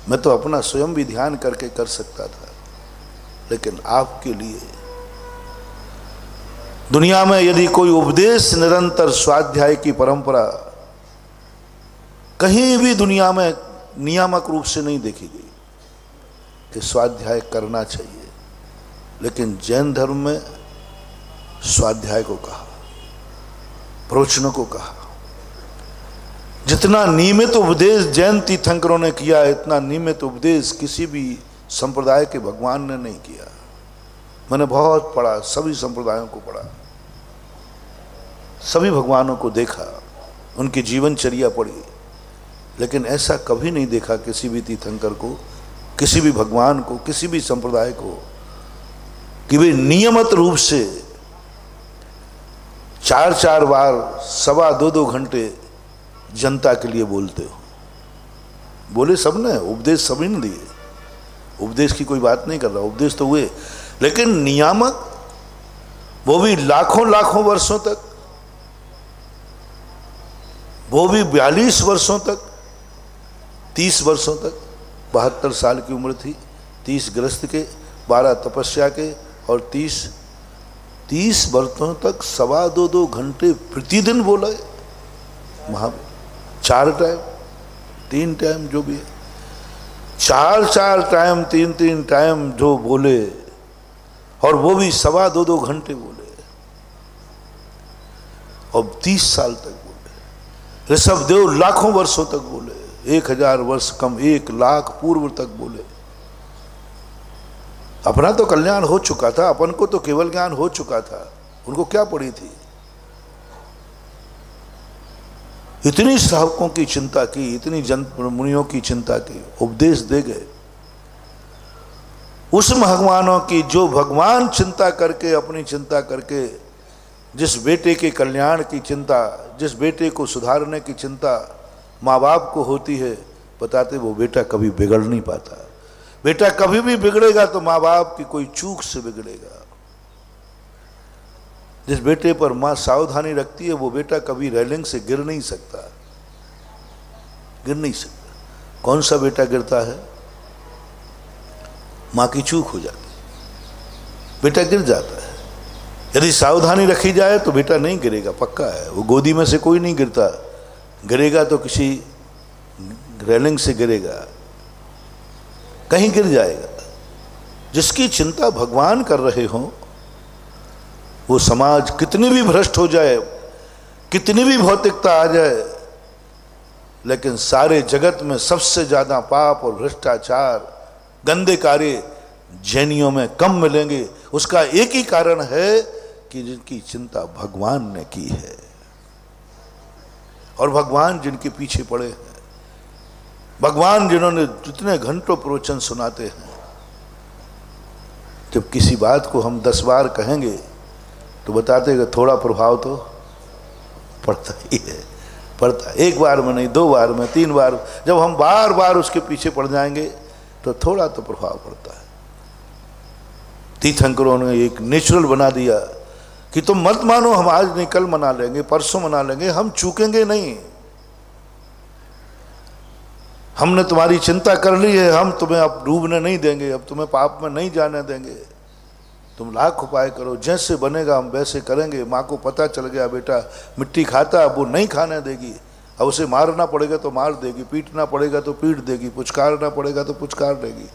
मैं तो अपना स्वयं भी ध्यान करके कर सकता था, लेकिन आपके लिए दुनिया में यदि कोई उपदेश निरंतर स्वाध्याय की परंपरा कहीं भी दुनिया में नियामक रूप से नहीं देखी गई कि स्वाध्याय करना चाहिए, लेकिन जैन धर्म में स्वाध्याय को कहा, प्रवचनों को कहा। जितना नियमित उपदेश जैन तीर्थंकरों ने किया, इतना नियमित उपदेश किसी भी संप्रदाय के भगवान ने नहीं किया। मैंने बहुत पढ़ा, सभी संप्रदायों को पढ़ा, सभी भगवानों को देखा, उनकी जीवनचर्या पढ़ी, लेकिन ऐसा कभी नहीं देखा किसी भी तीर्थंकर को, किसी भी भगवान को, किसी भी संप्रदाय को कि वे नियमित रूप से 4-4 बार 1.25-2 घंटे जनता के लिए बोलते हो। बोले सबने, उपदेश सभी ने दिए, उपदेश की कोई बात नहीं कर रहा, उपदेश तो हुए, लेकिन नियामक वो भी लाखों वर्षों तक, वो भी 42 वर्षों तक, 30 वर्षों तक। 72 साल की उम्र थी, 30 गृहस्थ के, 12 तपस्या के, और 30 वर्षों तक 2.25 घंटे प्रतिदिन बोला है। वहाँ 4 टाइम, 3 टाइम जो भी है, 4 टाइम, 3 टाइम जो बोले, और वो भी 2.25 घंटे बोले, और 30 साल तक बोले। ऋषभदेव लाखों वर्षों तक बोले, 1000 वर्ष कम, 1 लाख पूर्व तक बोले। अपना तो कल्याण हो चुका था, अपन को तो केवल ज्ञान हो चुका था, उनको क्या पड़ी थी? इतनी श्रावकों की चिंता की, इतनी जन मुनियों की चिंता की, उपदेश दे गए। उस भगवानों की जो भगवान चिंता करके, अपनी चिंता करके, जिस बेटे के कल्याण की चिंता, जिस बेटे को सुधारने की चिंता माँ बाप को होती है, बताते वो बेटा कभी बिगड़ नहीं पाता। बेटा कभी भी बिगड़ेगा तो माँ बाप की कोई चूक से बिगड़ेगा। जिस बेटे पर माँ सावधानी रखती है, वो बेटा कभी रेलिंग से गिर नहीं सकता, गिर नहीं सकता। कौन सा बेटा गिरता है? माँ की चूक हो जाती, बेटा गिर जाता है। यदि सावधानी रखी जाए तो बेटा नहीं गिरेगा, पक्का है। वो गोदी में से कोई नहीं गिरता, गिरेगा तो किसी रेलिंग से गिरेगा, कहीं गिर जाएगा। जिसकी चिंता भगवान कर रहे हो, वो समाज कितनी भी भ्रष्ट हो जाए, कितनी भी भौतिकता आ जाए, लेकिन सारे जगत में सबसे ज्यादा पाप और भ्रष्टाचार, गंदे कार्य जैनियों में कम मिलेंगे। उसका एक ही कारण है कि जिनकी चिंता भगवान ने की है, और भगवान जिनके पीछे पड़े हैं, भगवान जिन्होंने जितने घंटों प्रवचन सुनाते हैं। जब किसी बात को हम 10 बार कहेंगे तो बताते हैं थोड़ा प्रभाव तो पड़ता ही है, पड़ता है। 1 बार में नहीं, 2 बार में, 3 बार, जब हम बार बार उसके पीछे पड़ जाएंगे तो थोड़ा तो प्रभाव पड़ता है। तीर्थंकरों ने एक नेचुरल बना दिया कि तुम मत मानो हम आज नहीं, कल मना लेंगे, परसों मना लेंगे, हम चूकेंगे नहीं। हमने तुम्हारी चिंता कर ली है, हम तुम्हें अब डूबने नहीं देंगे, अब तुम्हें पाप में नहीं जाने देंगे। तुम लाख उपाय करो, जैसे बनेगा हम वैसे करेंगे। माँ को पता चल गया बेटा मिट्टी खाता, अब वो नहीं खाने देगी, अब उसे मारना पड़ेगा तो मार देगी, पीटना पड़ेगा तो पीट देगी, पुचकारना पड़ेगा तो पुचकार देगी,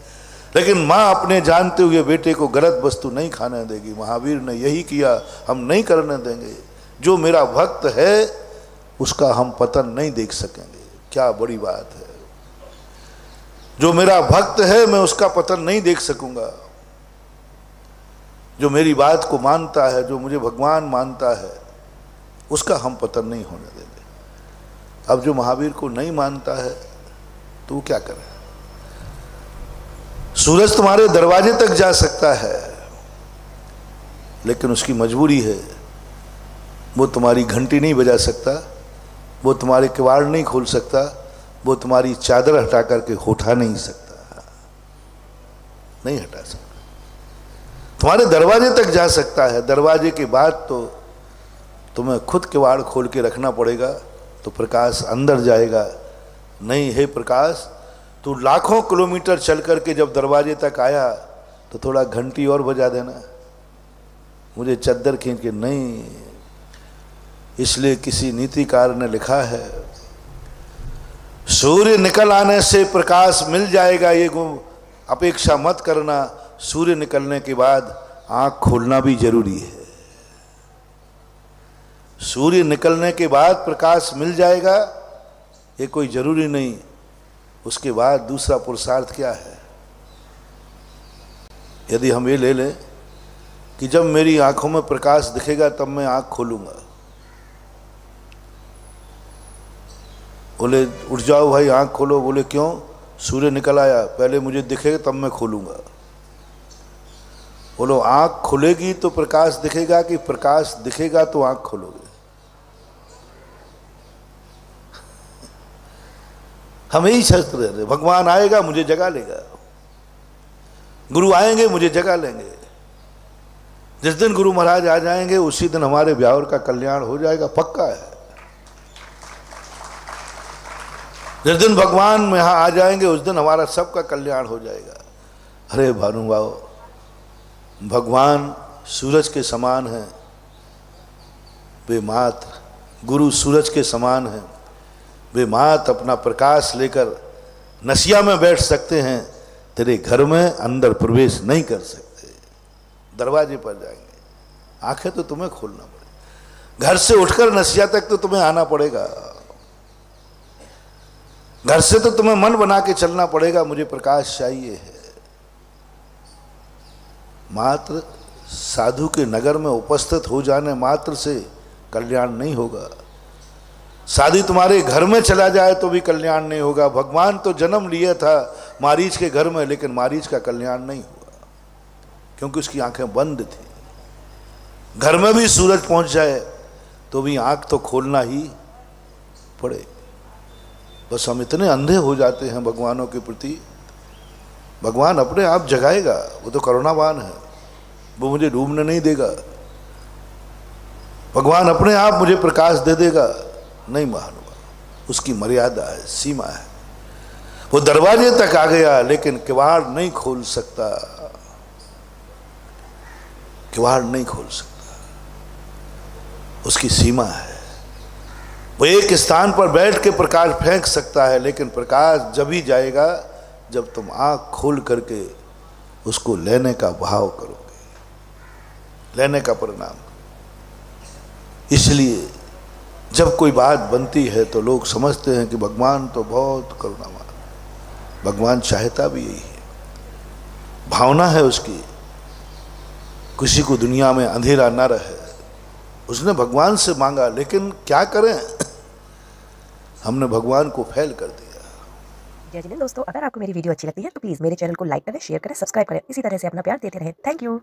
लेकिन माँ अपने जानते हुए बेटे को गलत वस्तु नहीं खाने देगी। महावीर ने यही किया, हम नहीं करने देंगे। जो मेरा भक्त है उसका हम पतन नहीं देख सकेंगे। क्या बड़ी बात है, जो मेरा भक्त है मैं उसका पतन नहीं देख सकूंगा। जो मेरी बात को मानता है, जो मुझे भगवान मानता है, उसका हम पतन नहीं होने देंगे। अब जो महावीर को नहीं मानता है तो वो क्या करे? सूरज तुम्हारे दरवाजे तक जा सकता है, लेकिन उसकी मजबूरी है, वो तुम्हारी घंटी नहीं बजा सकता, वो तुम्हारे किवाड़ नहीं खोल सकता, वो तुम्हारी चादर हटा करके उठा नहीं सकता, नहीं हटा सकता। तुम्हारे दरवाजे तक जा सकता है, दरवाजे के बाद तो तुम्हें खुद किवाड़ खोल के रखना पड़ेगा, तो प्रकाश अंदर जाएगा। नहीं, हे प्रकाश तो लाखों किलोमीटर चल करके जब दरवाजे तक आया तो थोड़ा घंटी और बजा देना, मुझे चद्दर खींच के नहीं। इसलिए किसी नीतिकार ने लिखा है, सूर्य निकल आने से प्रकाश मिल जाएगा, ये अपेक्षा मत करना, सूर्य निकलने के बाद आंख खोलना भी जरूरी है। सूर्य निकलने के बाद प्रकाश मिल जाएगा ये कोई जरूरी नहीं। उसके बाद दूसरा पुरुषार्थ क्या है? यदि हम ये ले लें कि जब मेरी आंखों में प्रकाश दिखेगा तब मैं आंख खोलूंगा, बोले उठ जाओ भाई आंख खोलो, बोले क्यों? सूर्य निकल आया, पहले मुझे दिखेगा तब मैं खोलूंगा। बोलो आंख खुलेगी तो प्रकाश दिखेगा कि प्रकाश दिखेगा तो आंख खोलोगे? हम यही सोचते रहते, भगवान आएगा मुझे जगा लेगा, गुरु आएंगे मुझे जगा लेंगे। जिस दिन गुरु महाराज आ जाएंगे उसी दिन हमारे ब्यावर का कल्याण हो जाएगा, पक्का है। जिस दिन भगवान यहाँ आ जाएंगे उस दिन हमारा सबका कल्याण हो जाएगा। अरे भानुभाव, भगवान सूरज के समान हैं, वे मात्र गुरु सूरज के समान हैं, वे मात्र अपना प्रकाश लेकर नसिया में बैठ सकते हैं, तेरे घर में अंदर प्रवेश नहीं कर सकते, दरवाजे पर जाएंगे। आंखें तो तुम्हें खोलना पड़ेगा, घर से उठकर नसिया तक तो तुम्हें आना पड़ेगा, घर से तो तुम्हें मन बना के चलना पड़ेगा, मुझे प्रकाश चाहिए है। मात्र साधु के नगर में उपस्थित हो जाने मात्र से कल्याण नहीं होगा। साधु तुम्हारे घर में चला जाए तो भी कल्याण नहीं होगा। भगवान तो जन्म लिया था मारीच के घर में, लेकिन मारीच का कल्याण नहीं हुआ क्योंकि उसकी आंखें बंद थी। घर में भी सूरज पहुंच जाए तो भी आंख तो खोलना ही पड़े। बस हम इतने अंधे हो जाते हैं भगवानों के प्रति। भगवान अपने आप जगाएगा, वो तो करुणावान है, वो मुझे डूबने नहीं देगा। भगवान अपने आप मुझे प्रकाश दे देगा, नहीं महानुभाव, उसकी मर्यादा है, सीमा है। वो दरवाजे तक आ गया लेकिन किवाड़ नहीं खोल सकता, किवाड़ नहीं खोल सकता, उसकी सीमा है। वो एक स्थान पर बैठ के प्रकाश फेंक सकता है, लेकिन प्रकाश जब ही जाएगा जब तुम आंख खोल करके उसको लेने का भाव करोगे, लेने का परिणाम। इसलिए जब कोई बात बनती है तो लोग समझते हैं कि भगवान तो बहुत करुणावान, भगवान चाहता भी यही है, भावना है उसकी, किसी को दुनिया में अंधेरा ना रहे। उसने भगवान से मांगा, लेकिन क्या करें, हमने भगवान को फेल कर दिया। जय जिनेंद्र दोस्तों, अगर आपको मेरी वीडियो अच्छी लगती है तो प्लीज़ मेरे चैनल को लाइक करें, शेयर करें, सब्सक्राइब करें। इसी तरह से अपना प्यार देते रहें। Thank you.